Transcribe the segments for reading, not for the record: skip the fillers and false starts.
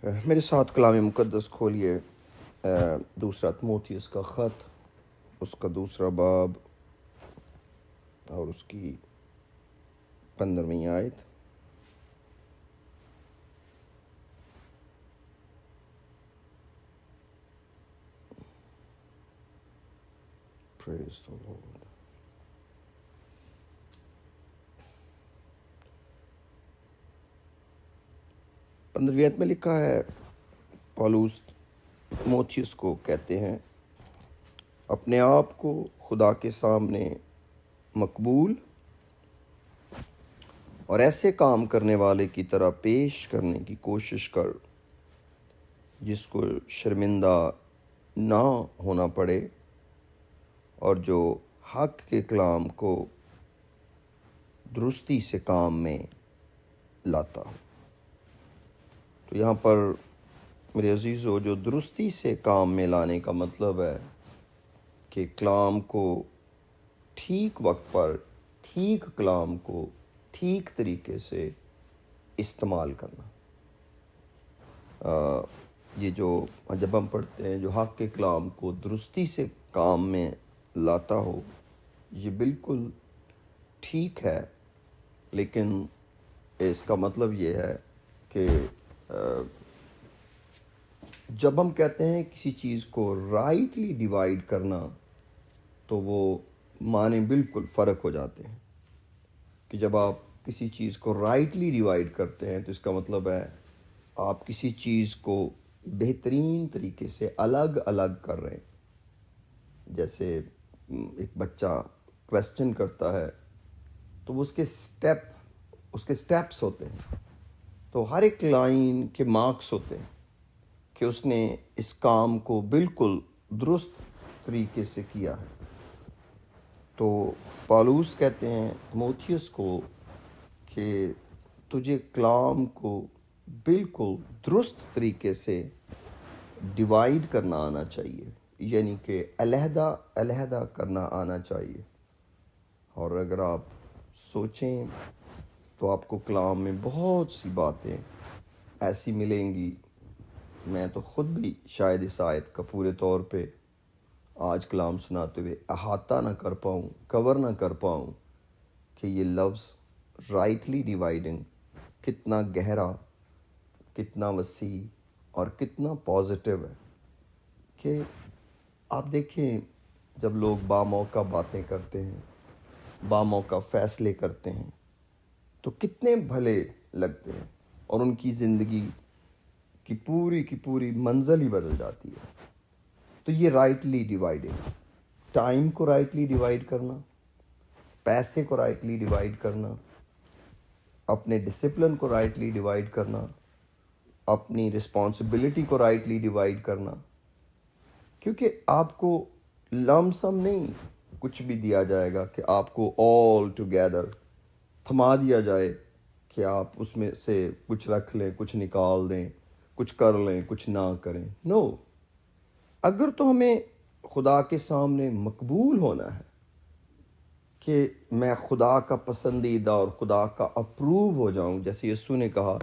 میرے ساتھ کلام مقدس کھولیے، دوسرا تموتھیوس کا خط، اس کا دوسرا باب اور اس کی 15ویں آیت۔ Praise the Lord۔ 15ویں آیت میں لکھا ہے، پالوس تموتھیوس کو کہتے ہیں، اپنے آپ کو خدا کے سامنے مقبول اور ایسے کام کرنے والے کی طرح پیش کرنے کی کوشش کر جس کو شرمندہ نہ ہونا پڑے اور جو حق کے کلام کو درستی سے کام میں لاتا ہو۔ تو یہاں پر میرے عزیزو، جو درستی سے کام میں لانے کا مطلب ہے کہ کلام کو ٹھیک وقت پر ٹھیک کلام کو ٹھیک طریقے سے استعمال کرنا۔ یہ جو جب ہم پڑھتے ہیں جو حق کے کلام کو درستی سے کام میں لاتا ہو، یہ بالکل ٹھیک ہے، لیکن اس کا مطلب یہ ہے کہ جب ہم کہتے ہیں کسی چیز کو رائٹلی ڈیوائیڈ کرنا، تو وہ معنی بالکل فرق ہو جاتے ہیں۔ کہ جب آپ کسی چیز کو رائٹلی ڈیوائیڈ کرتے ہیں تو اس کا مطلب ہے آپ کسی چیز کو بہترین طریقے سے الگ الگ کر رہے ہیں۔ جیسے ایک بچہ کویسچن کرتا ہے تو وہ اس کے سٹیپس ہوتے ہیں، تو ہر ایک لائن کے مارکس ہوتے ہیں کہ اس نے اس کام کو بالکل درست طریقے سے کیا ہے۔ تو پالوس کہتے ہیں تموتھیوس کو کہ تجھے کلام کو بالکل درست طریقے سے ڈیوائیڈ کرنا آنا چاہیے، یعنی کہ علیحدہ علیحدہ کرنا آنا چاہیے۔ اور اگر آپ سوچیں تو آپ کو کلام میں بہت سی باتیں ایسی ملیں گی، میں تو خود بھی شاید اس آیت کا پورے طور پہ آج کلام سناتے ہوئے احاطہ نہ کر پاؤں، کور نہ کر پاؤں کہ یہ لفظ رائٹلی ڈیوائڈنگ کتنا گہرا، کتنا وسیع اور کتنا پازیٹیو ہے۔ کہ آپ دیکھیں جب لوگ باموقع باتیں کرتے ہیں، باموقع فیصلے کرتے ہیں تو کتنے بھلے لگتے ہیں، اور ان کی زندگی کی پوری منزل ہی بدل جاتی ہے۔ تو یہ رائٹلی ڈیوائڈنگ، ٹائم کو رائٹلی ڈیوائڈ کرنا، پیسے کو رائٹلی ڈیوائڈ کرنا، اپنے ڈسپلن کو رائٹلی ڈیوائڈ کرنا، اپنی رسپانسبلٹی کو رائٹلی ڈیوائڈ کرنا۔ کیونکہ آپ کو لم سم نہیں کچھ بھی دیا جائے گا کہ آپ کو آل ٹوگیدر تھما دیا جائے کہ آپ اس میں سے کچھ رکھ لیں، کچھ نکال دیں، کچھ کر لیں، کچھ نہ کریں۔ نو، اگر تو ہمیں خدا کے سامنے مقبول ہونا ہے کہ میں خدا کا پسندیدہ اور خدا کا اپروو ہو جاؤں، جیسے یسوع نے کہا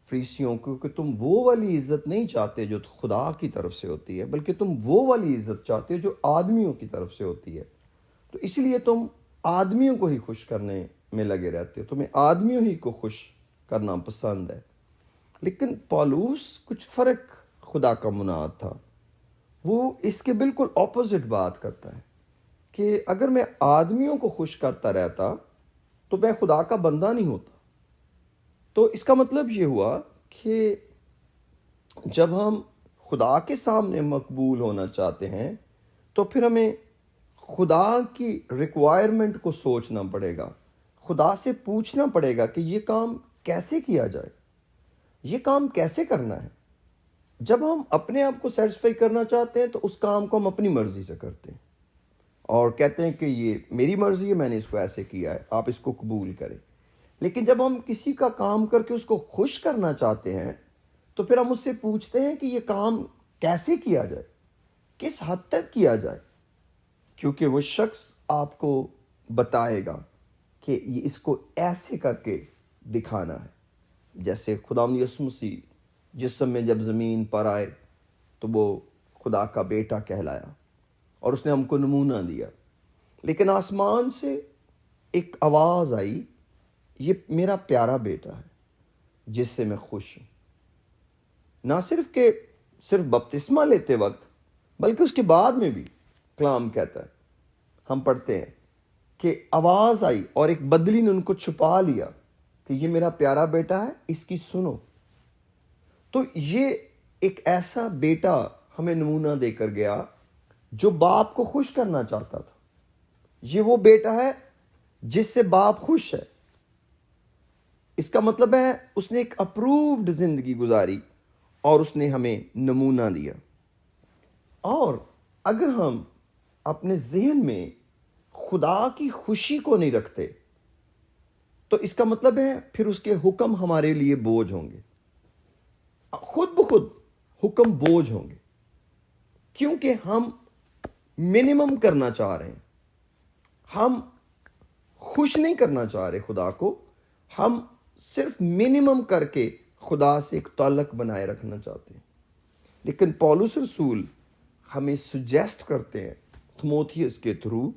فریسیوں کو کہ تم وہ والی عزت نہیں چاہتے جو خدا کی طرف سے ہوتی ہے، بلکہ تم وہ والی عزت چاہتے ہو جو آدمیوں کی طرف سے ہوتی ہے، تو اس لیے تم آدمیوں کو ہی خوش کرنے میں لگے رہتے ہو، تمہیں آدمیوں ہی کو خوش کرنا پسند ہے۔ لیکن پالوس کچھ فرق خدا کا مناد تھا، وہ اس کے بالکل اپوزٹ بات کرتا ہے کہ اگر میں آدمیوں کو خوش کرتا رہتا تو میں خدا کا بندہ نہیں ہوتا۔ تو اس کا مطلب یہ ہوا کہ جب ہم خدا کے سامنے مقبول ہونا چاہتے ہیں تو پھر ہمیں خدا کی ریکوائرمنٹ کو سوچنا پڑے گا، خدا سے پوچھنا پڑے گا کہ یہ کام کیسے کیا جائے، یہ کام کیسے کرنا ہے۔ جب ہم اپنے آپ کو سیٹسفائی کرنا چاہتے ہیں تو اس کام کو ہم اپنی مرضی سے کرتے ہیں اور کہتے ہیں کہ یہ میری مرضی ہے، میں نے اس کو ایسے کیا ہے، آپ اس کو قبول کریں۔ لیکن جب ہم کسی کا کام کر کے اس کو خوش کرنا چاہتے ہیں تو پھر ہم اس سے پوچھتے ہیں کہ یہ کام کیسے کیا جائے، کس حد تک کیا جائے، کیونکہ وہ شخص آپ کو بتائے گا کہ یہ اس کو ایسے کر کے دکھانا ہے۔ جیسے خداوند یسوع مسیح جسم میں جب زمین پر آئے تو وہ خدا کا بیٹا کہلایا اور اس نے ہم کو نمونہ دیا. لیکن آسمان سے ایک آواز آئی، یہ میرا پیارا بیٹا ہے جس سے میں خوش ہوں. نہ صرف کہ صرف بپتسمہ لیتے وقت بلکہ اس کے بعد میں بھی کلام کہتا ہے، ہم پڑھتے ہیں کہ آواز آئی اور ایک بدلی نے ان کو چھپا لیا کہ یہ میرا پیارا بیٹا ہے، اس کی سنو. تو یہ ایک ایسا بیٹا ہمیں نمونہ دے کر گیا جو باپ کو خوش کرنا چاہتا تھا. یہ وہ بیٹا ہے جس سے باپ خوش ہے. اس کا مطلب ہے اس نے ایک اپرووڈ زندگی گزاری اور اس نے ہمیں نمونہ دیا. اور اگر ہم اپنے ذہن میں خدا کی خوشی کو نہیں رکھتے تو اس کا مطلب ہے پھر اس کے حکم ہمارے لیے بوجھ ہوں گے. خود بخود حکم بوجھ ہوں گے کیونکہ ہم منیمم کرنا چاہ رہے ہیں. ہم خوش نہیں کرنا چاہ رہے خدا کو، ہم صرف منیمم کر کے خدا سے ایک تعلق بنائے رکھنا چاہتے ہیں. لیکن پولس رسول ہمیں سجیسٹ کرتے ہیں تھموتھیوس کے تھرو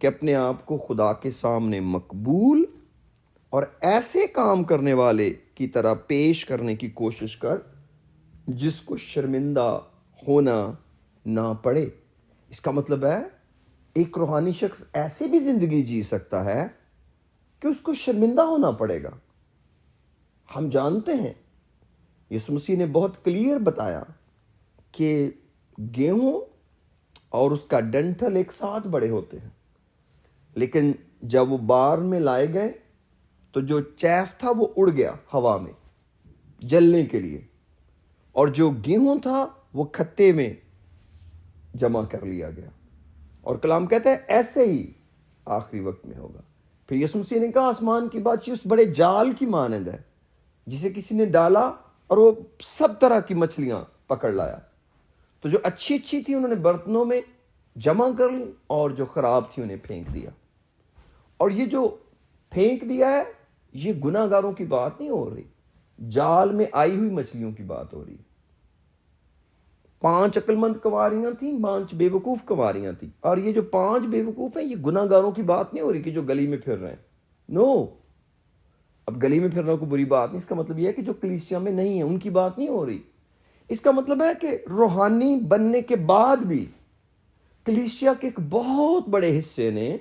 کہ اپنے آپ کو خدا کے سامنے مقبول اور ایسے کام کرنے والے کی طرح پیش کرنے کی کوشش کر جس کو شرمندہ ہونا نہ پڑے. اس کا مطلب ہے ایک روحانی شخص ایسے بھی زندگی جی سکتا ہے کہ اس کو شرمندہ ہونا پڑے گا. ہم جانتے ہیں یسوع مسیح نے بہت کلیئر بتایا کہ گیہوں اور اس کا ڈنٹل ایک ساتھ بڑے ہوتے ہیں، لیکن جب وہ بار میں لائے گئے تو جو چیف تھا وہ اڑ گیا ہوا میں جلنے کے لیے، اور جو گیہوں تھا وہ کھتے میں جمع کر لیا گیا. اور کلام کہتا ہے ایسے ہی آخری وقت میں ہوگا. پھر یسوع مسیح نے کہا آسمان کی بادشاہی اس بڑے جال کی مانند ہے جسے کسی نے ڈالا اور وہ سب طرح کی مچھلیاں پکڑ لایا. تو جو اچھی اچھی تھی انہوں نے برتنوں میں جمع کر لی اور جو خراب تھی انہیں پھینک دیا. اور یہ جو پھینک دیا ہے یہ گناہ گاروں کی بات نہیں ہو رہی، جال میں آئی ہوئی مچھلیوں کی بات ہو رہی. 5 عقل مند کنواریاں تھیں، 5 بے وقوف کنواریاں تھیں، اور یہ جو 5 بے وقوف ہیں یہ گناہ گاروں کی بات نہیں ہو رہی کہ جو گلی میں پھر رہے ہیں. نو، اب گلی میں پھرنا کوئی بری بات نہیں. اس کا مطلب یہ ہے کہ جو کلیسیا میں نہیں ہیں ان کی بات نہیں ہو رہی. اس کا مطلب ہے کہ روحانی بننے کے بعد بھی کلیسیا کے ایک بہت بڑے حصے نے،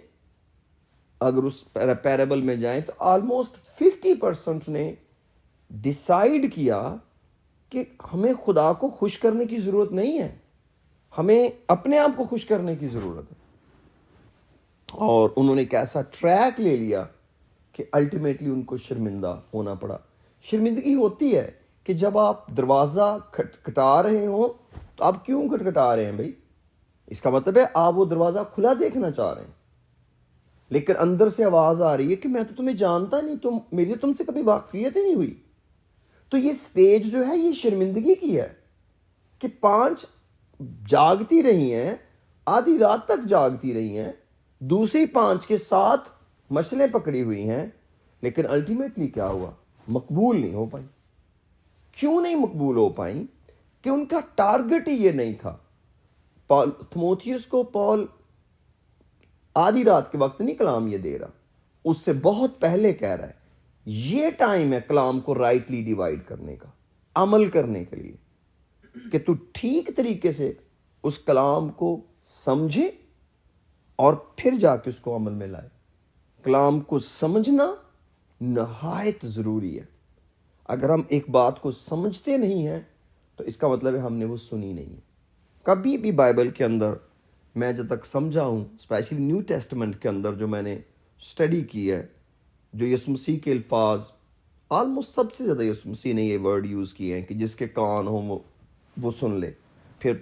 اگر اس پیرابل میں جائیں تو آلموسٹ 50% نے ڈیسائیڈ کیا کہ ہمیں خدا کو خوش کرنے کی ضرورت نہیں ہے، ہمیں اپنے آپ کو خوش کرنے کی ضرورت ہے. اور انہوں نے ایک ایسا ٹریک لے لیا کہ الٹیمیٹلی ان کو شرمندہ ہونا پڑا. شرمندگی ہوتی ہے کہ جب آپ دروازہ کھٹکھٹا رہے ہوں تو آپ کیوں کھٹکھٹا رہے ہیں بھائی؟ اس کا مطلب ہے آپ وہ دروازہ کھلا دیکھنا چاہ رہے ہیں، لیکن اندر سے آواز آ رہی ہے کہ میں تو تمہیں جانتا نہیں، میری تم سے کبھی واقفیت ہی نہیں ہوئی. تو یہ سٹیج جو ہے یہ شرمندگی کی ہے کہ 5 جاگتی رہی ہیں، آدھی رات تک جاگتی رہی ہیں، دوسری 5 کے ساتھ مشلیں پکڑی ہوئی ہیں، لیکن الٹیمیٹلی کیا ہوا؟ مقبول نہیں ہو پائی. کیوں نہیں مقبول ہو پائیں؟ کہ ان کا ٹارگٹ ہی یہ نہیں تھا. تھموتھیوس کو پال آدھی رات کے وقت نہیں کلام یہ دے رہا، اس سے بہت پہلے کہہ رہا ہے یہ ٹائم ہے کلام کو رائٹلی ڈیوائیڈ کرنے کا، عمل کرنے کے لیے، کہ تو ٹھیک طریقے سے اس کلام کو سمجھے اور پھر جا کے اس کو عمل میں لائے. کلام کو سمجھنا نہایت ضروری ہے. اگر ہم ایک بات کو سمجھتے نہیں ہیں تو اس کا مطلب ہے ہم نے وہ سنی نہیں ہے. کبھی بھی بائبل کے اندر میں جب تک سمجھا ہوں، اسپیشلی نیو ٹیسٹمنٹ کے اندر جو میں نے اسٹڈی کی ہے، جو یسوع مسیح کے الفاظ آلموسٹ سب سے زیادہ یسوع مسیح نے یہ ورڈ یوز کیے ہیں کہ جس کے کان ہوں وہ سن لے. پھر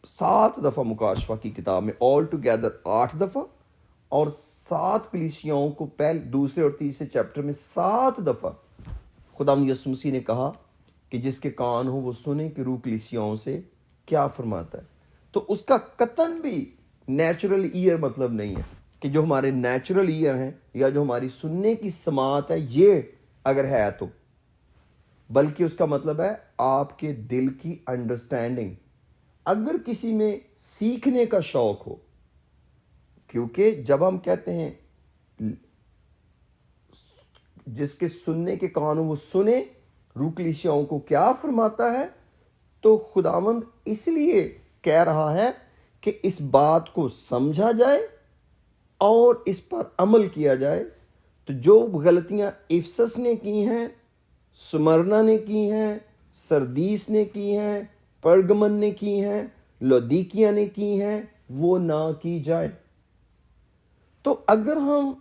7 دفعہ مکاشفہ کی کتاب میں آل ٹوگیدر 8 دفعہ، اور 7 کلیسیاؤں کو دوسرے اور تیسرے چیپٹر میں 7 دفعہ خداوند یسوع مسیح نے کہا کہ جس کے کان ہوں وہ سنے کہ روح کلیسیاؤں سے کیا فرماتا ہے. تو اس کا قطعاً بھی نیچرل ایئر مطلب نہیں ہے کہ جو ہمارے نیچرل ایئر ہیں یا جو ہماری سننے کی سماعت ہے یہ اگر ہے تو بلکہ اس کا مطلب ہے آپ کے دل کی انڈرسٹینڈنگ. اگر کسی میں سیکھنے کا شوق ہو، کیونکہ جب ہم کہتے ہیں جس کے سننے کے کان ہو وہ سنے، روح کلیسیاؤں کو کیا فرماتا ہے؟ تو خداوند اس لیے کہہ رہا ہے کہ اس بات کو سمجھا جائے اور اس پر عمل کیا جائے. تو جو غلطیاں افسس نے کی ہیں، سمرنا نے کی ہیں، سردیس نے کی ہیں، پرگمن نے کی ہیں، لودیکیا نے کی ہیں، وہ نہ کی جائے. تو اگر ہم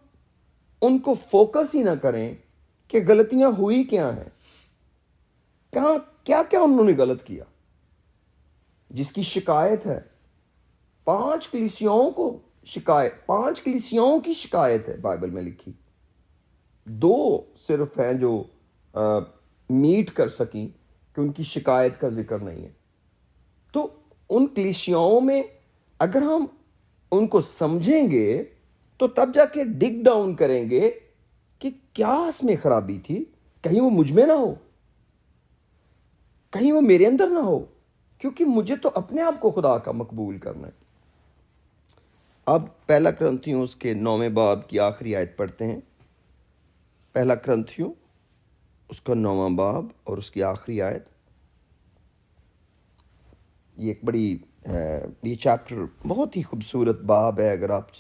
ان کو فوکس ہی نہ کریں کہ غلطیاں ہوئی کیا ہیں، کیا کیا انہوں نے غلط کیا جس کی شکایت ہے. 5 کلیسیاؤں کی شکایت ہے بائبل میں لکھی. 2 صرف ہیں جو میٹ کر سکیں کہ ان کی شکایت کا ذکر نہیں ہے. تو ان کلیسیاؤں میں اگر ہم ان کو سمجھیں گے تو تب جا کے ڈگ ڈاؤن کریں گے کہ کیا اس میں خرابی تھی، کہیں وہ مجھ میں نہ ہو، کہیں وہ میرے اندر نہ ہو، کیونکہ مجھے تو اپنے آپ کو خدا کا مقبول کرنا ہے. اب پہلا کرنتھیوس کے 9ویں باب کی آخری آیت پڑھتے ہیں. پہلا کرنتھیو اس کا 9واں باب اور اس کی آخری آیت. یہ ایک بڑی یہ چیپٹر بہت ہی خوبصورت باب ہے. اگر آپ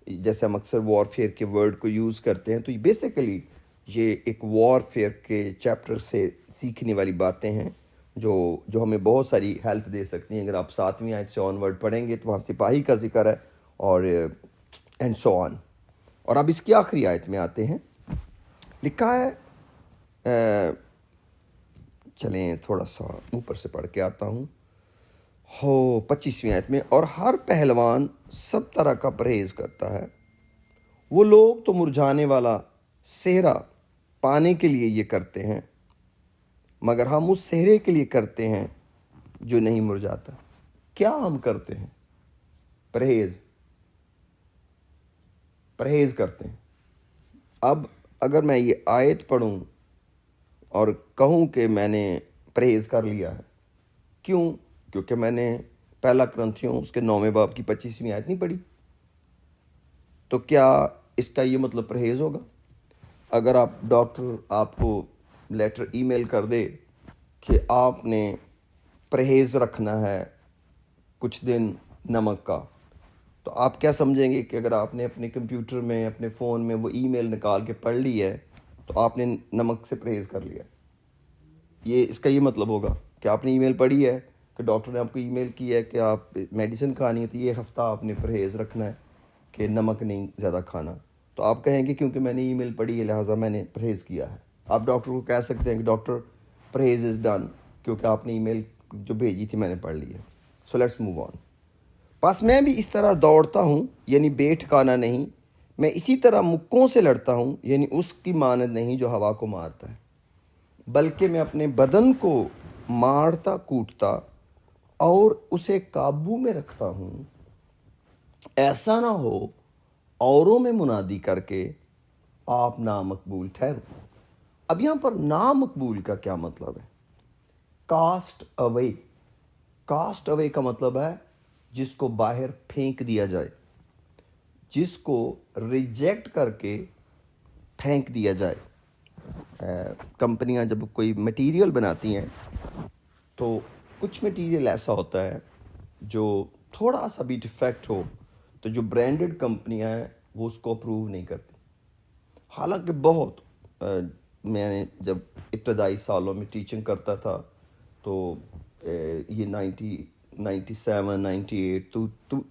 جیسے ہم اکثر وارفیئر کے ورڈ کو یوز کرتے ہیں تو یہ بیسیکلی یہ ایک وارفیئر کے چیپٹر سے سیکھنے والی باتیں ہیں جو ہمیں بہت ساری ہیلپ دے سکتی ہیں. اگر آپ 7ویں آیت سے آن ورڈ پڑھیں گے تو وہاں سپاہی کا ذکر ہے اور اینڈ سو آن. اور اب اس کی آخری آیت میں آتے ہیں. لکھا ہے، چلیں تھوڑا سا اوپر سے پڑھ کے آتا ہوں. 25ویں آیت میں، اور ہر پہلوان سب طرح کا پرہیز کرتا ہے. وہ لوگ تو مرجھانے والا صحرا پانے کے لیے یہ کرتے ہیں، مگر ہم اس صحرے کے لیے کرتے ہیں جو نہیں مرجھاتا. کیا ہم کرتے ہیں؟ پرہیز کرتے ہیں. اب اگر میں یہ آیت پڑھوں اور کہوں کہ میں نے پرہیز کر لیا ہے، کیوں؟ کیونکہ میں نے پہلا کرنتھیوں اس کے 9ویں باب کی 25ویں آیت نہیں پڑھی. تو کیا اس کا یہ مطلب پرہیز ہوگا؟ اگر ڈاکٹر آپ کو لیٹر ای میل کر دے کہ آپ نے پرہیز رکھنا ہے کچھ دن نمک کا، تو آپ کیا سمجھیں گے کہ اگر آپ نے اپنے کمپیوٹر میں اپنے فون میں وہ ای میل نکال کے پڑھ لی ہے تو آپ نے نمک سے پرہیز کر لیا؟ اس کا یہ مطلب ہوگا کہ آپ نے ای میل پڑھی ہے کہ ڈاکٹر نے آپ کو ای میل کی ہے کہ آپ میڈیسن کھانی ہے تو یہ ہفتہ آپ نے پرہیز رکھنا ہے کہ نمک نہیں زیادہ کھانا. تو آپ کہیں گے کیونکہ میں نے ای میل پڑھی ہے لہٰذا میں نے پرہیز کیا ہے. آپ ڈاکٹر کو کہہ سکتے ہیں کہ ڈاکٹر پرہیز از ڈن کیونکہ آپ نے ای میل جو بھیجی تھی میں نے پڑھ لی ہے. So let's move on. بس میں بھی اس طرح دوڑتا ہوں، یعنی بے ٹھکانا نہیں. میں اسی طرح مکوں سے لڑتا ہوں، یعنی اس کی مانند نہیں جو ہوا کو مارتا ہے، بلکہ میں اپنے بدن کو مارتا کوٹتا اور اسے قابو میں رکھتا ہوں. ایسا نہ ہو اوروں میں منادی کر کے آپ نامقبول ٹھہرو. اب یہاں پر نامقبول کا کیا مطلب ہے؟ کاسٹ اوے. کاسٹ اوے کا مطلب ہے جس کو باہر پھینک دیا جائے، جس کو ریجیکٹ کر کے پھینک دیا جائے. کمپنیاں جب کوئی مٹیریل بناتی ہیں تو کچھ مٹیریل ایسا ہوتا ہے جو تھوڑا سا بھی ڈیفیکٹ ہو تو جو برانڈڈ کمپنیاں ہیں وہ اس کو اپروو نہیں کرتی. حالانکہ میں نے جب ابتدائی سالوں میں ٹیچنگ کرتا تھا تو یہ 97 98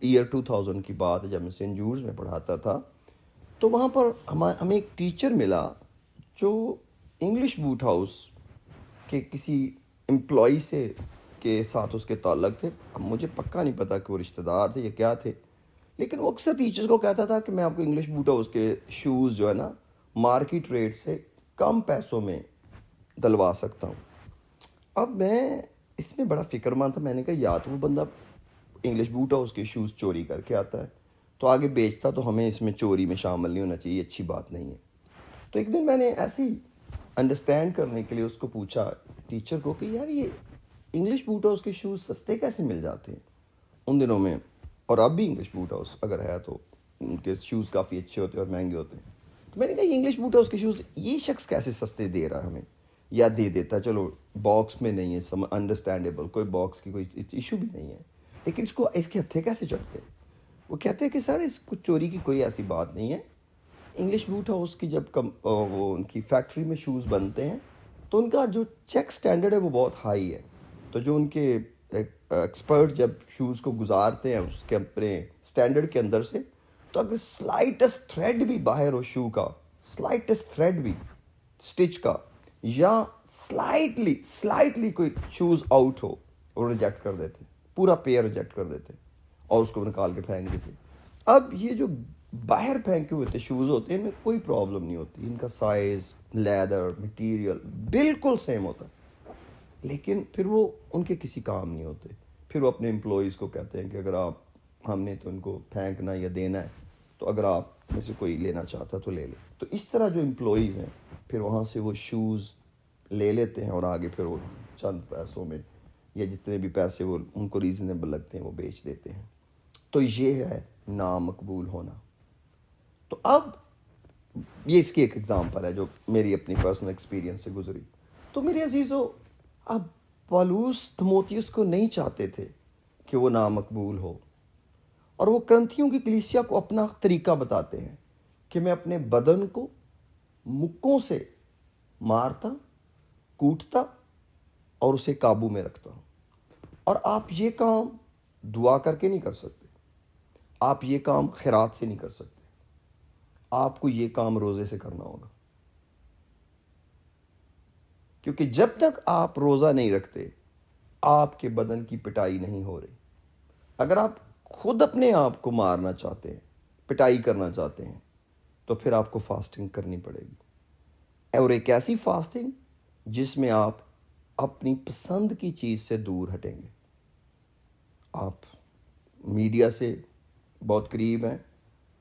ایئر 2000 کی بات ہے، جب میں سینٹ جورج میں پڑھاتا تھا تو وہاں پر ہمیں ایک ٹیچر ملا جو انگلش بوٹ ہاؤس کے کسی امپلائی کے ساتھ اس کے تعلق تھے. اب مجھے پکا نہیں پتا کہ وہ رشتہ دار تھے یا کیا تھے، لیکن وہ اکثر ٹیچرز کو کہتا تھا کہ میں آپ کو انگلش بوٹ ہاؤس کے شوز جو ہے نا مارکیٹ ریٹ سے کم پیسوں میں دلوا سکتا ہوں. اب میں اس میں بڑا فکر مند تھا. میں نے کہا یا تو وہ بندہ انگلش بوٹ ہاؤس کے شوز چوری کر کے آتا ہے تو آگے بیچتا، تو ہمیں اس میں چوری میں شامل نہیں ہونا چاہیے، اچھی بات نہیں ہے. تو ایک دن میں نے ایسی انڈرسٹینڈ کرنے کے لیے اس کو پوچھا ٹیچر کو کہ یار یہ انگلش بوٹ ہاؤس کے شوز سستے کیسے مل جاتے ہیں ان دنوں میں، اور اب بھی انگلش بوٹ ہاؤس اگر ہے تو ان کے شوز کافی اچھے ہوتے ہیں اور مہنگے ہوتے ہیں. تو میں نے کہا یہ انگلش بوٹ ہاؤس کے شوز یہ شخص کیسے سستے دے رہا ہے ہمیں، یا دے دیتا، چلو باکس میں نہیں ہے، انڈرسٹینڈیبل، کوئی باکس کی کوئی ایشو بھی نہیں ہے، لیکن اس کے ہتھے کیسے چڑھتے ہیں. وہ کہتے ہیں کہ سر اس کو چوری کی کوئی ایسی بات نہیں ہے، انگلش بوٹ ہاؤس کی جب وہ ان کی فیکٹری میں شوز بنتے ہیں تو ان کا جو چیک سٹینڈرڈ ہے وہ بہت ہائی ہے. تو جو ان کے ایکسپرٹ جب شوز کو گزارتے ہیں اس کے اپنے سٹینڈرڈ کے اندر سے، تو اگر سلائٹسٹ تھریڈ بھی باہر ہو شو کا، سلائٹسٹ تھریڈ بھی سٹچ کا، یا سلائٹلی کوئی شوز آؤٹ ہو، وہ ریجیکٹ کر دیتے، پورا پیئر ریجیکٹ کر دیتے اور اس کو نکال کے پھینک دیتے. اب یہ جو باہر پھینکے ہوئے تھے شوز ہوتے ہیں ان میں کوئی پرابلم نہیں ہوتی، ان کا سائز، لیدر، مٹیریل بالکل سیم ہوتا ہے، لیکن پھر وہ ان کے کسی کام نہیں ہوتے. پھر وہ اپنے امپلائیز کو کہتے ہیں کہ اگر ہم نے تو ان کو پھینکنا یا دینا ہے، تو اگر آپ میں سے کوئی لینا چاہتا تو لے لے. تو اس طرح جو امپلائیز ہیں پھر وہاں سے وہ شوز لے لیتے ہیں اور آگے پھر وہ چند پیسوں میں یا جتنے بھی پیسے وہ ان کو ریزنیبل لگتے ہیں وہ بیچ دیتے ہیں. تو یہ ہے نامقبول ہونا. تو اب یہ اس کی ایک ایگزامپل ہے جو میری اپنی پرسنل ایکسپیرینس سے گزری. تو میرے عزیزو، اب پالوس تموتھیوس کو نہیں چاہتے تھے کہ وہ نامقبول ہو، اور وہ کرنتھیوں کی کلیسیا کو اپنا طریقہ بتاتے ہیں کہ میں اپنے بدن کو مکوں سے مارتا، کوٹتا اور اسے قابو میں رکھتا ہوں. اور آپ یہ کام دعا کر کے نہیں کر سکتے، آپ یہ کام خیرات سے نہیں کر سکتے، آپ کو یہ کام روزے سے کرنا ہوگا. کیونکہ جب تک آپ روزہ نہیں رکھتے آپ کے بدن کی پٹائی نہیں ہو رہی. اگر آپ خود اپنے آپ کو مارنا چاہتے ہیں، پٹائی کرنا چاہتے ہیں، تو پھر آپ کو فاسٹنگ کرنی پڑے گی، اور ایک ایسی فاسٹنگ جس میں آپ اپنی پسند کی چیز سے دور ہٹیں گے. آپ میڈیا سے بہت قریب ہیں،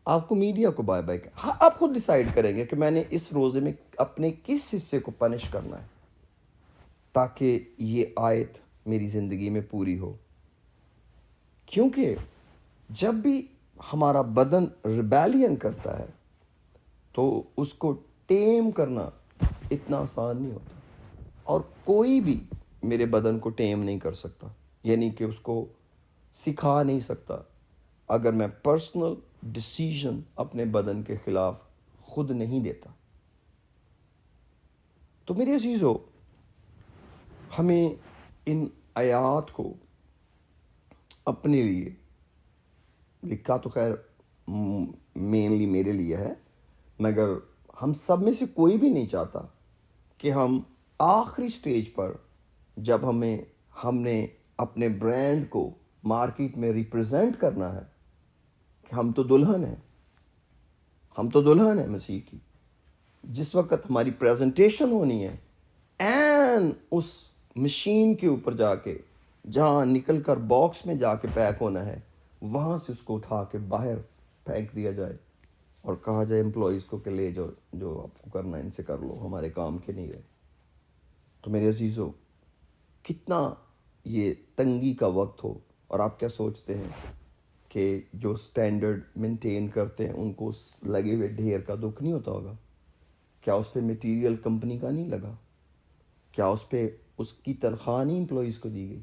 آپ کو میڈیا کو بائے بائے ہاں آپ خود ڈیسائیڈ کریں گے کہ میں نے اس روزے میں اپنے کس حصے کو پنش کرنا ہے تاکہ یہ آیت میری زندگی میں پوری ہو. کیونکہ جب بھی ہمارا بدن ریبیلین کرتا ہے تو اس کو ٹیم کرنا اتنا آسان نہیں ہوتا، اور کوئی بھی میرے بدن کو ٹیم نہیں کر سکتا، یعنی کہ اس کو سکھا نہیں سکتا اگر میں پرسنل ڈیسیژن اپنے بدن کے خلاف خود نہیں دیتا. تو میرے عزیزو، ہمیں ان آیات کو اپنے لیے لکھا تو خیر مینلی میرے لیے ہے، مگر ہم سب میں سے کوئی بھی نہیں چاہتا کہ ہم آخری سٹیج پر جب ہم نے اپنے برانڈ کو مارکیٹ میں ریپرزینٹ کرنا ہے کہ ہم تو دلہن ہیں مسیح کی، جس وقت ہماری پریزنٹیشن ہونی ہے این اس مشین کے اوپر جا کے جہاں نکل کر باکس میں جا کے پیک ہونا ہے وہاں سے اس کو اٹھا کے باہر پھینک دیا جائے اور کہا جائے امپلائیز کو کہ لے جاؤ، جو آپ کو کرنا ہے ان سے کر لو، ہمارے کام کے نہیں رہے. تو میرے عزیزو، کتنا یہ تنگی کا وقت ہو، اور آپ کیا سوچتے ہیں کہ جو سٹینڈرڈ مینٹین کرتے ہیں ان کو اس لگے ہوئے ڈھیر کا دکھ نہیں ہوتا ہوگا؟ کیا اس پہ میٹیریل کمپنی کا نہیں لگا؟ کیا اس پہ اس کی تنخواہ نہیں امپلائیز کو دی گئی؟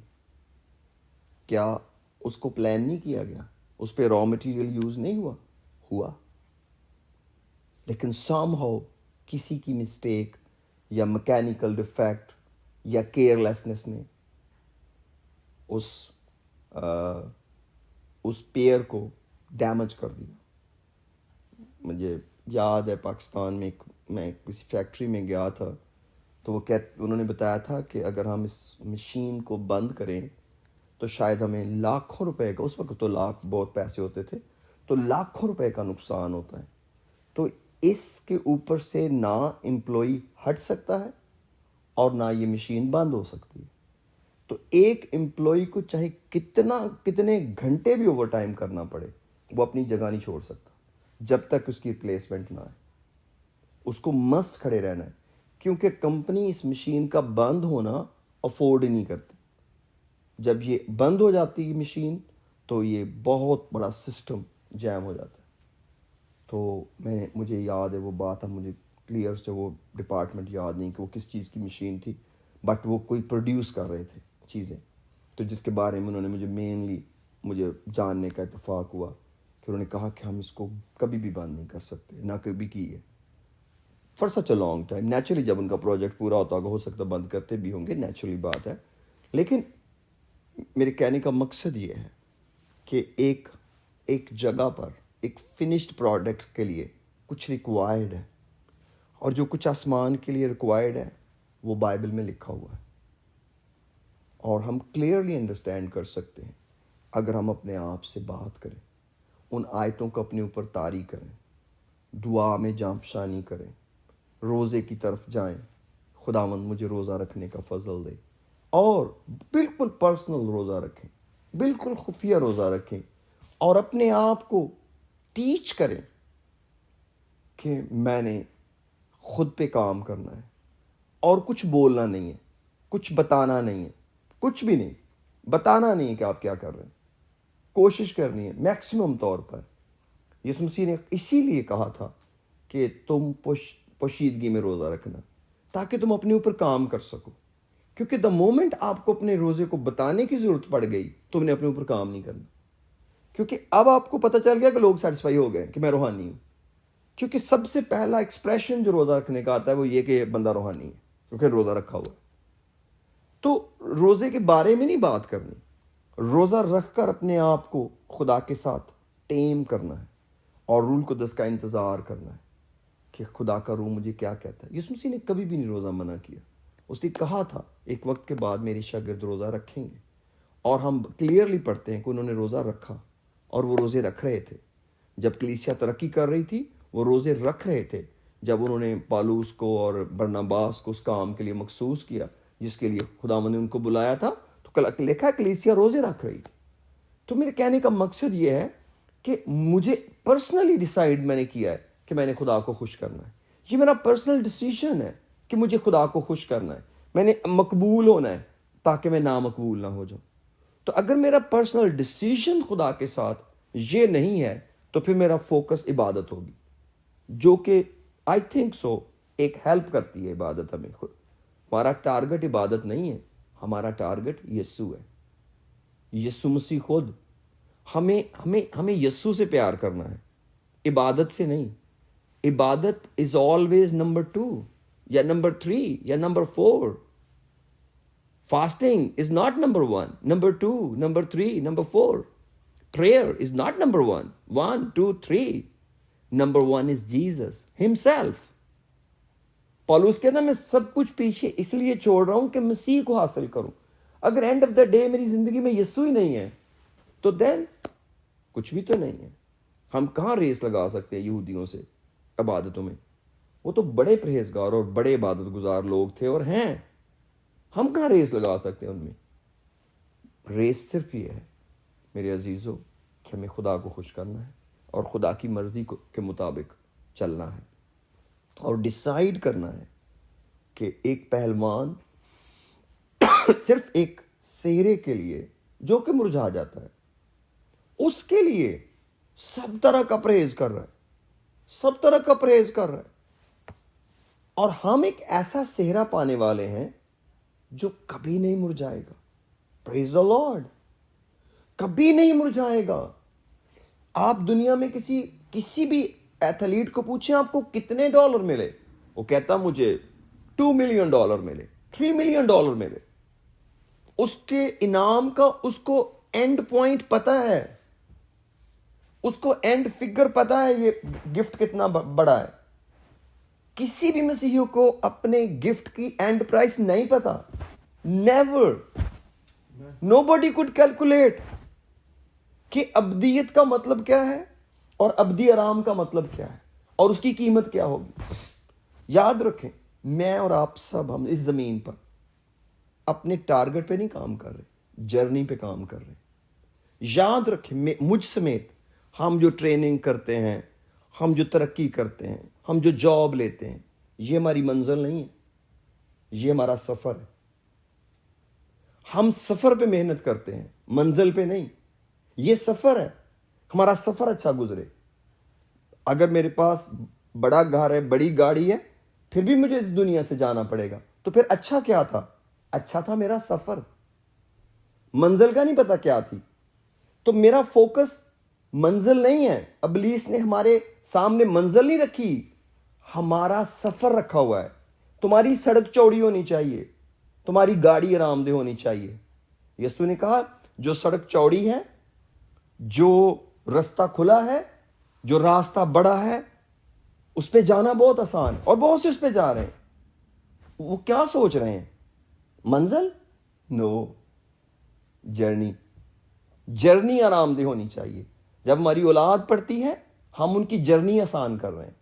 کیا اس کو پلان نہیں کیا گیا؟ اس پہ را مٹیریل یوز نہیں ہوا؟ لیکن سم ہاؤ کسی کی مسٹیک یا مکینیکل ڈیفیکٹ یا کیئر لیسنس نے اس پیئر کو ڈیمیج کر دیا. مجھے یاد ہے پاکستان میں میں کسی فیکٹری میں گیا تھا، تو انہوں نے بتایا تھا کہ اگر ہم اس مشین کو بند کریں تو شاید ہمیں لاکھوں روپے کا، اس وقت تو لاکھ بہت پیسے ہوتے تھے، تو لاکھوں روپے کا نقصان ہوتا ہے. تو اس کے اوپر سے نہ امپلائی ہٹ سکتا ہے اور نہ یہ مشین بند ہو سکتی ہے. تو ایک امپلائی کو چاہے کتنے گھنٹے بھی اوور ٹائم کرنا پڑے، وہ اپنی جگہ نہیں چھوڑ سکتا جب تک اس کی ریپلیسمنٹ نہ آئے. اس کو مسٹ کھڑے رہنا ہے. کیونکہ کمپنی اس مشین کا بند ہونا افورڈ نہیں کرتی. جب یہ بند ہو جاتی ہے مشین تو یہ بہت بڑا سسٹم جیم ہو جاتا ہے. تو مجھے یاد ہے وہ بات، اب مجھے کلیئر سے وہ ڈپارٹمنٹ یاد نہیں کہ وہ کس چیز کی مشین تھی، بٹ وہ کوئی پروڈیوس کر رہے تھے چیزیں، تو جس کے بارے میں انہوں نے مجھے جاننے کا اتفاق ہوا کہ انہوں نے کہا کہ ہم اس کو کبھی بھی بند نہیں کر سکتے، نہ کبھی کی ہے for such a long time. Naturally جب ان کا پروجیکٹ پورا ہوتا ہوگا ہو سکتا ہے بند کرتے بھی ہوں گے، نیچرلی بات ہے. لیکن میرے کہنے کا مقصد یہ ہے کہ ایک جگہ پر ایک فنشڈ پروڈکٹ کے لیے کچھ ریکوائرڈ ہے، اور جو کچھ آسمان کے لیے ریکوائرڈ ہے وہ بائبل میں لکھا ہوا ہے، اور ہم کلیئرلی انڈرسٹینڈ کر سکتے ہیں اگر ہم اپنے آپ سے بات کریں، ان آیتوں کو اپنے اوپر طاری کریں، دعا میں جان فشانی کریں، روزے کی طرف جائیں، خداوند مجھے روزہ رکھنے کا فضل دے، اور بالکل پرسنل روزہ رکھیں، بالکل خفیہ روزہ رکھیں، اور اپنے آپ کو ٹیچ کریں کہ میں نے خود پہ کام کرنا ہے، اور کچھ بولنا نہیں ہے، کچھ بتانا نہیں ہے، کچھ بھی نہیں بتانا نہیں ہے کہ آپ کیا کر رہے ہیں، کوشش کرنی ہے میکسیمم طور پر. یسوع مسیح نے اسی لیے کہا تھا کہ تم پوشیدگی میں روزہ رکھنا تاکہ تم اپنے اوپر کام کر سکو، کیونکہ دا مومنٹ آپ کو اپنے روزے کو بتانے کی ضرورت پڑ گئی تم نے اپنے اوپر کام نہیں کرنا، کیونکہ اب آپ کو پتہ چل گیا کہ لوگ سیٹسفائی ہو گئے کہ میں روحانی ہوں. کیونکہ سب سے پہلا ایکسپریشن جو روزہ رکھنے کا آتا ہے وہ یہ کہ بندہ روحانی ہے کیونکہ روزہ رکھا ہوا ہے. تو روزے کے بارے میں نہیں بات کرنی، روزہ رکھ کر اپنے آپ کو خدا کے ساتھ ٹیم کرنا ہے، اور رول قدس کا انتظار کرنا ہے کہ خدا کا روح مجھے کیا کہتا ہے. یسوع مسیح نے کبھی بھی نہیں روزہ منع کیا. اس نے کہا تھا ایک وقت کے بعد میرے شاگرد روزہ رکھیں گے، اور ہم کلیئرلی پڑھتے ہیں کہ انہوں نے روزہ رکھا، اور وہ روزے رکھ رہے تھے. جب کلیسیا ترقی کر رہی تھی وہ روزے رکھ رہے تھے. جب انہوں نے پالوس کو اور برناباس کو اس کام کے لیے مخصوص کیا جس کے لیے خداوند نے ان کو بلایا تھا، تو لکھا کلیسیا روزے رکھ رہی تھی. تو میرے کہنے کا مقصد یہ ہے کہ مجھے پرسنلی ڈیسائیڈ میں نے کیا ہے کہ میں نے خدا کو خوش کرنا ہے. یہ میرا پرسنل ڈیسیژن ہے کہ مجھے خدا کو خوش کرنا ہے، میں نے مقبول ہونا ہے تاکہ میں نامقبول نہ ہو جاؤں. تو اگر میرا پرسنل ڈیسیژن خدا کے ساتھ یہ نہیں ہے تو پھر میرا فوکس عبادت ہوگی، جو کہ آئی تھنک سو ایک ہیلپ کرتی ہے عبادت ہمیں. ہمارا ٹارگٹ عبادت نہیں ہے، ہمارا ٹارگٹ یسوع ہے، یسوع مسیح خود. ہمیں یسوع سے پیار کرنا ہے، عبادت سے نہیں. عبادت از آلویز نمبر 2 یا نمبر 3 یا number 4. Fasting is not number 1، number 2، number 3، number 4. Prayer is not number 1. 1, 2, 3. Number 1 is Jesus himself. پالوس کہتا میں سب کچھ پیچھے اس لیے چھوڑ رہا ہوں کہ مسیح کو حاصل کروں. اگر اینڈ آف دا ڈے میری زندگی میں یسوع ہی نہیں ہے تو دین کچھ بھی تو نہیں ہے. ہم کہاں ریس لگا سکتے ہیں یہودیوں سے عبادتوں میں؟ وہ تو بڑے پرہیزگار اور بڑے عبادت گزار لوگ تھے اور ہیں. ہم کہاں ریس لگا سکتے ہیں ان میں؟ ریس صرف یہ ہے میرے عزیزو کہ ہمیں خدا کو خوش کرنا ہے اور خدا کی مرضی کے مطابق چلنا ہے، اور ڈیسائیڈ کرنا ہے کہ ایک پہلوان صرف ایک سہرے کے لیے جو کہ مرجھا جاتا ہے اس کے لیے سب طرح کا پرہیز کر رہا ہے، سب طرح کا پرہیز کر رہا ہے. اور ہم ایک ایسا سہرا پانے والے ہیں جو کبھی نہیں مرجھائے گا. پریز دی لارڈ. کبھی نہیں مرجھائے گا. آپ دنیا میں کسی بھی ایتھلیٹ کو پوچھیں آپ کو کتنے ڈالر ملے، وہ کہتا مجھے $2 ملین ملے، $3 ملین ملے. اس کے انعام کا اس کو اینڈ پوائنٹ پتا ہے، اس کو اینڈ فگر پتا ہے یہ گفٹ کتنا بڑا ہے. کسی بھی مسیحی کو اپنے گفٹ کی اینڈ پرائس نہیں پتا. نیور. Nobody could calculate کہ ابدیت کا مطلب کیا ہے اور ابدی آرام کا مطلب کیا ہے اور اس کی قیمت کیا ہوگی. یاد رکھیں میں اور آپ سب ہم اس زمین پر اپنے ٹارگٹ پہ نہیں کام کر رہے، جرنی پہ کام کر رہے ہیں. یاد رکھیں مجھ سمیت ہم جو ٹریننگ کرتے ہیں، ہم جو ترقی کرتے ہیں، ہم جو جاب لیتے ہیں، یہ ہماری منزل نہیں ہے. یہ ہمارا سفر ہے. ہم سفر پہ محنت کرتے ہیں, منزل پہ نہیں. یہ سفر ہے, ہمارا سفر اچھا گزرے. اگر میرے پاس بڑا گھر ہے, بڑی گاڑی ہے, پھر بھی مجھے اس دنیا سے جانا پڑے گا, تو پھر اچھا کیا تھا؟ اچھا تھا میرا سفر. منزل کا نہیں پتا کیا تھی. تو میرا فوکس منزل نہیں ہے. ابلیس نے ہمارے سامنے منزل نہیں رکھی, ہمارا سفر رکھا ہوا ہے. تمہاری سڑک چوڑی ہونی چاہیے, تمہاری گاڑی آرام دہ ہونی چاہیے. یسوع نے کہا جو سڑک چوڑی ہے, جو رستہ کھلا ہے, جو راستہ بڑا ہے, اس پہ جانا بہت آسان, اور بہت سے اس پہ جا رہے ہیں. وہ کیا سوچ رہے ہیں؟ منزل؟ نو, جرنی. جرنی آرام دہ ہونی چاہیے. جب ہماری اولاد پڑھتی ہے, ہم ان کی جرنی آسان کر رہے ہیں,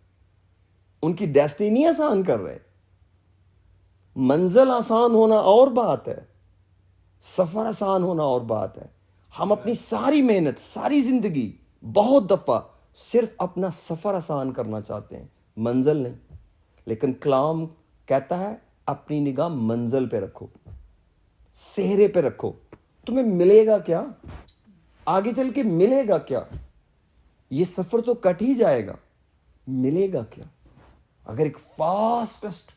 ان کی ڈیسٹینی آسان کر رہے ہیں. منزل آسان ہونا اور بات ہے, سفر آسان ہونا اور بات ہے. ہم اپنی ساری محنت, ساری زندگی بہت دفعہ صرف اپنا سفر آسان کرنا چاہتے ہیں, منزل نہیں. لیکن کلام کہتا ہے اپنی نگاہ منزل پہ رکھو, سہرے پہ رکھو. تمہیں ملے گا کیا؟ آگے چل کے ملے گا کیا؟ یہ سفر تو کٹ ہی جائے گا, ملے گا کیا؟ اگر ایک فاسٹسٹ,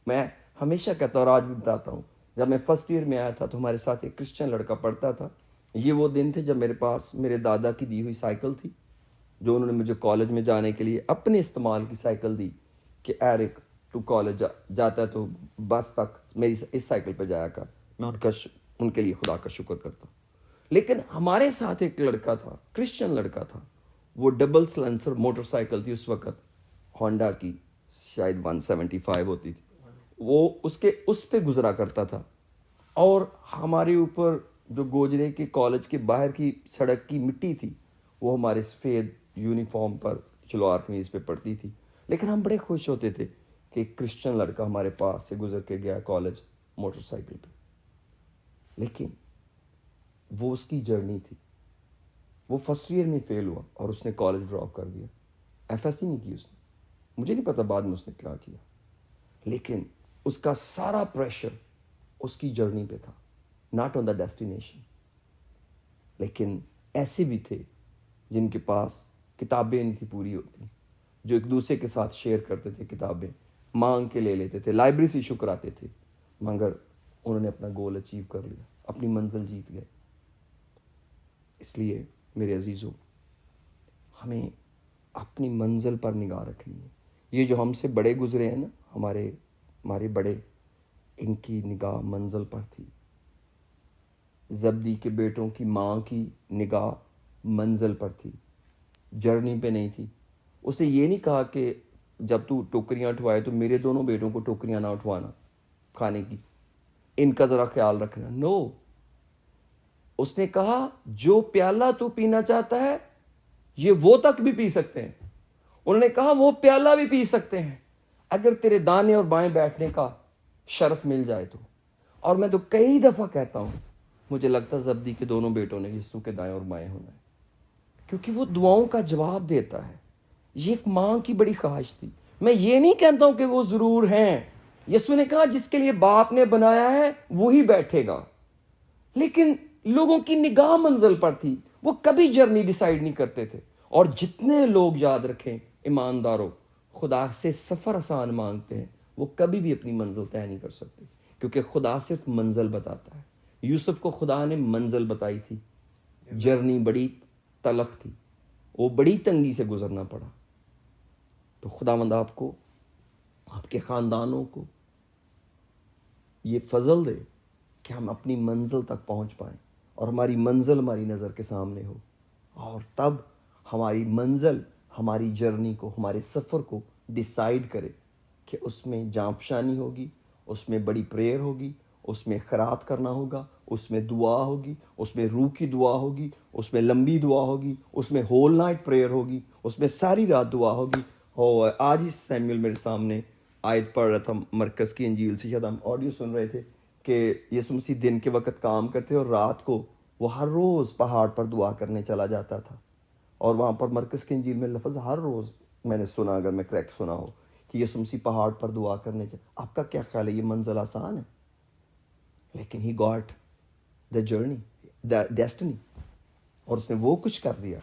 میں ہمیشہ کہتا ہوں اور آج بھی بتاتا ہوں, جب میں فرسٹ ایئر میں آیا تھا تو ہمارے ساتھ ایک کرسچن لڑکا پڑھتا تھا. یہ وہ دن تھے جب میرے پاس میرے دادا کی دی ہوئی سائیکل تھی, جو انہوں نے مجھے کالج میں جانے کے لیے اپنے استعمال کی سائیکل دی کہ ایرک تو کالج جاتا ہے تو بس تک میری اس سائیکل پہ جایا کر. میں ان کے لیے خدا کا شکر کرتا ہوں. لیکن ہمارے ساتھ ایک لڑکا تھا, کرسچن لڑکا تھا, وہ ڈبل سلنسر موٹر سائیکل تھی اس وقت, ہونڈا کی, شاید 175 ہوتی تھی. وہ اس پہ گزرا کرتا تھا, اور ہمارے اوپر جو گوجرے کے کالج کے باہر کی سڑک کی مٹی تھی وہ ہمارے سفید یونیفارم پر شلوار قمیض پہ پڑتی تھی. لیکن ہم بڑے خوش ہوتے تھے کہ ایک کرسچن لڑکا ہمارے پاس سے گزر کے گیا کالج موٹر سائیکل پہ. لیکن وہ اس کی جرنی تھی. وہ فرسٹ ایئر میں فیل ہوا اور اس نے کالج ڈراپ کر دیا. ایف ایس سی نہیں کی اس نے, مجھے نہیں پتا بعد میں اس نے کیا کیا. لیکن اس کا سارا پریشر اس کی جرنی پہ تھا, ناٹ آن دا ڈیسٹینیشن. لیکن ایسے بھی تھے جن کے پاس کتابیں نہیں تھی پوری ہوتی, جو ایک دوسرے کے ساتھ شیئر کرتے تھے, کتابیں مانگ کے لے لیتے تھے, لائبریری سے ایشو کراتے تھے, مگر انہوں نے اپنا گول اچیو کر لیا, اپنی منزل جیت گئے. اس لیے میرے عزیزوں, ہمیں اپنی منزل پر نگاہ رکھنی ہے. یہ جو ہم سے بڑے گزرے ہیں نا, ہمارے بڑے, ان کی نگاہ منزل پر تھی. زبدی کے بیٹوں کی ماں کی نگاہ منزل پر تھی, جرنی پہ نہیں تھی. اس نے یہ نہیں کہا کہ جب تو ٹوکریاں اٹھوائے تو میرے دونوں بیٹوں کو ٹوکریاں نہ اٹھوانا کھانے کی, ان کا ذرا خیال رکھنا. نو, اس نے کہا جو پیالہ تو پینا چاہتا ہے یہ وہ تک بھی پی سکتے ہیں. انہوں نے کہا وہ پیالہ بھی پی سکتے ہیں اگر تیرے دانے اور بائیں بیٹھنے کا شرف مل جائے تو. اور میں تو کئی دفعہ کہتا ہوں, مجھے لگتا زبدی کے دونوں بیٹوں نے یسوع کے دائیں اور بائیں ہونا ہے, کیونکہ وہ دعاؤں کا جواب دیتا ہے. یہ ایک ماں کی بڑی خواہش تھی. میں یہ نہیں کہتا ہوں کہ وہ ضرور ہیں. یسوع نے کہا جس کے لیے باپ نے بنایا ہے وہی بیٹھے گا. لیکن لوگوں کی نگاہ منزل پر تھی, وہ کبھی جرنی ڈیسائیڈ نہیں کرتے تھے. اور جتنے لوگ یاد رکھیں ایمانداروں, خدا سے سفر آسان مانگتے ہیں, وہ کبھی بھی اپنی منزل طے نہیں کر سکتے, کیونکہ خدا صرف منزل بتاتا ہے. یوسف کو خدا نے منزل بتائی تھی, جرنی بڑی تلخ تھی, وہ بڑی تنگی سے گزرنا پڑا. تو خداوند آپ کو, آپ کے خاندانوں کو یہ فضل دے کہ ہم اپنی منزل تک پہنچ پائیں, اور ہماری منزل ہماری نظر کے سامنے ہو, اور تب ہماری منزل ہماری جرنی کو, ہمارے سفر کو ڈیسائیڈ کرے کہ اس میں جاں فشانی ہوگی, اس میں بڑی پریئر ہوگی, اس میں خیرات کرنا ہوگا, اس میں دعا ہوگی, اس میں روح کی دعا ہوگی, اس میں لمبی دعا ہوگی, اس میں ہول نائٹ پریئر ہوگی, اس میں ساری رات دعا ہوگی. اور آج ہی سیموئل میرے سامنے آیت پڑھ رہا تھا مرکز کی انجیل سے, شاید ہم آڈیو سن رہے تھے کہ یسوع مسیح دن کے وقت کام کرتے اور رات کو وہ ہر روز پہاڑ پر دعا کرنے چلا جاتا تھا. اور وہاں پر مرکز کی انجیل میں لفظ ہر روز میں نے سنا, اگر میں کریکٹ سنا ہو, کہ کہ یسوع مسیح پہاڑ پر دعا کرنے چاہے. آپ کا کیا خیال ہے یہ منزل آسان ہے؟ لیکن he got the journey, the destiny, اور اس نے وہ کچھ کر دیا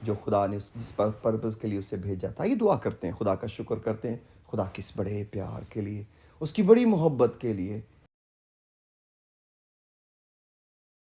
جو خدا نے جس پرپز کے لیے اسے بھیجا تھا. یہ دعا کرتے ہیں، خدا کا شکر کرتے ہیں خدا کے اس بڑے پیار کے لیے، اس کی بڑی محبت کے لیے